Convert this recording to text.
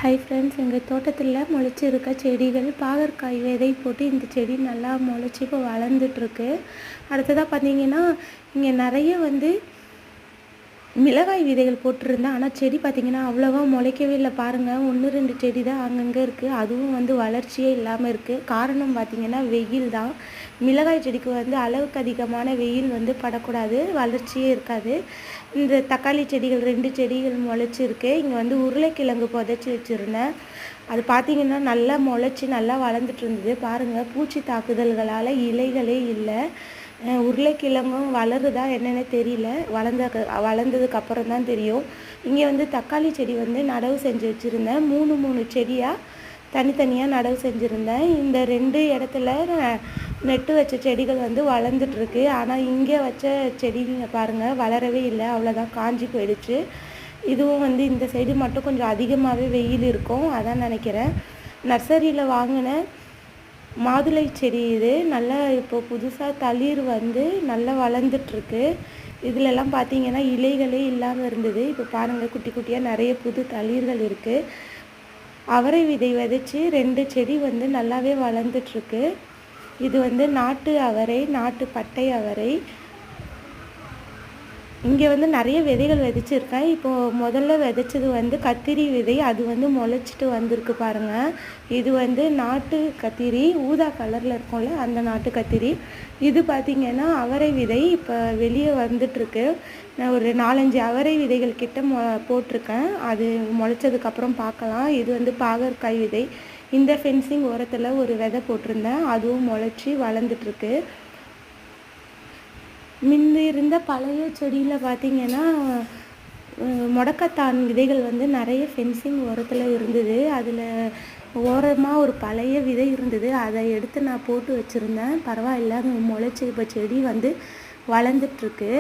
Hi friends, எங்கள் தோட்டத்தில் முளைச்சிருக்க செடிகள் பாகற்காய் விதை போட்டு இந்த செடி நல்லா முளைச்சி இப்போ வளர்ந்துட்டுருக்கு. அடுத்ததாக பார்த்தீங்கன்னா, இங்கே நிறைய மிளகாய் விதைகள் போட்டிருந்தேன். ஆனால் செடி பார்த்திங்கன்னா அவ்வளோவா முளைக்கவே இல்லை. பாருங்கள், 1-2 செடி தான் அங்கங்கே இருக்குது. அதுவும் வளர்ச்சியே இல்லாமல் இருக்குது. காரணம் பார்த்திங்கன்னா வெயில் தான். மிளகாய் செடிக்கு அளவுக்கு அதிகமான வெயில் படக்கூடாது, வளர்ச்சியே இருக்காது. இந்த தக்காளி செடிகள் 2 செடிகள் முளைச்சிருக்கு. இங்கே உருளைக்கிழங்கு புதைச்சி வச்சுருந்தேன். அது பார்த்திங்கன்னா நல்லா முளைச்சி நல்லா வளர்ந்துட்டு இருந்தது. பாருங்கள், பூச்சி தாக்குதல்களால் இலைகளே இல்லை. உருளைக்கிழங்கும் வளருதா என்னென்னு தெரியல. வளர்ந்ததுக்கு அப்புறம் தான் தெரியும். இங்கே தக்காளி செடி நடவு செஞ்சு வச்சுருந்தேன். 3 செடியாக தனித்தனியாக நடவு செஞ்சுருந்தேன். இந்த 2 இடத்துல நெட்டு வச்ச செடிகள் வளர்ந்துட்டுருக்கு. ஆனால் இங்கே வச்ச செடிங்க பாருங்கள், வளரவே இல்லை. அவ்வளோதான், காஞ்சி போயிடுச்சு. இதுவும் இந்த சைடு மட்டும் கொஞ்சம் அதிகமாகவே வெயில் இருக்கும், அதான் நினைக்கிறேன். நர்சரியில் வாங்கின மாதுளை செடி இது. நல்லா இப்போ புதுசாக தளிர் நல்லா வளர்ந்துட்டுருக்கு. இதிலெல்லாம் பார்த்தீங்கன்னா இலைகளே இல்லாமல் இருந்தது. இப்போ பாருங்கள், குட்டி குட்டியாக நிறைய புது தளிர்கள் இருக்குது. அவரை விதை விதைச்சி 2 செடி நல்லாவே வளர்ந்துட்டுருக்கு. இது நாட்டு அவரை, நாட்டு பட்டை அவரை. இங்கே நிறைய விதைகள் விதைச்சிருக்கேன். இப்போது முதல்ல விதைச்சது கத்திரி விதை. அது முளைச்சிட்டு வந்திருக்கு பாருங்கள். இது நாட்டு கத்திரி, ஊதா கலரில் இருக்கும்ல, அந்த நாட்டு கத்திரி. இது பார்த்திங்கன்னா அவரை விதை. இப்போ வெளியே வந்துட்டுருக்கு. நான் ஒரு 4-5 அவரை விதைகள் கிட்ட போட்டிருக்கேன். அது முளைச்சதுக்கப்புறம் பார்க்கலாம். இது பாகற்காய் விதை. இந்த ஃபென்சிங் ஓரத்தில் ஒரு விதை போட்டிருந்தேன், அதுவும் முளைச்சி வளர்ந்துட்டுருக்கு. முன்ன இருந்த பழைய செடியில் பார்த்திங்கன்னா முடக்கத்தான் விதைகள் நிறைய ஃபென்சிங் ஓரத்தில் இருந்தது. அதில் ஓரமாக ஒரு பழைய விதை இருந்தது. அதை எடுத்து நான் போட்டு வச்சுருந்தேன். பரவாயில்ல, முளைச்சி இப்போ செடி வளர்ந்துட்டுருக்கு.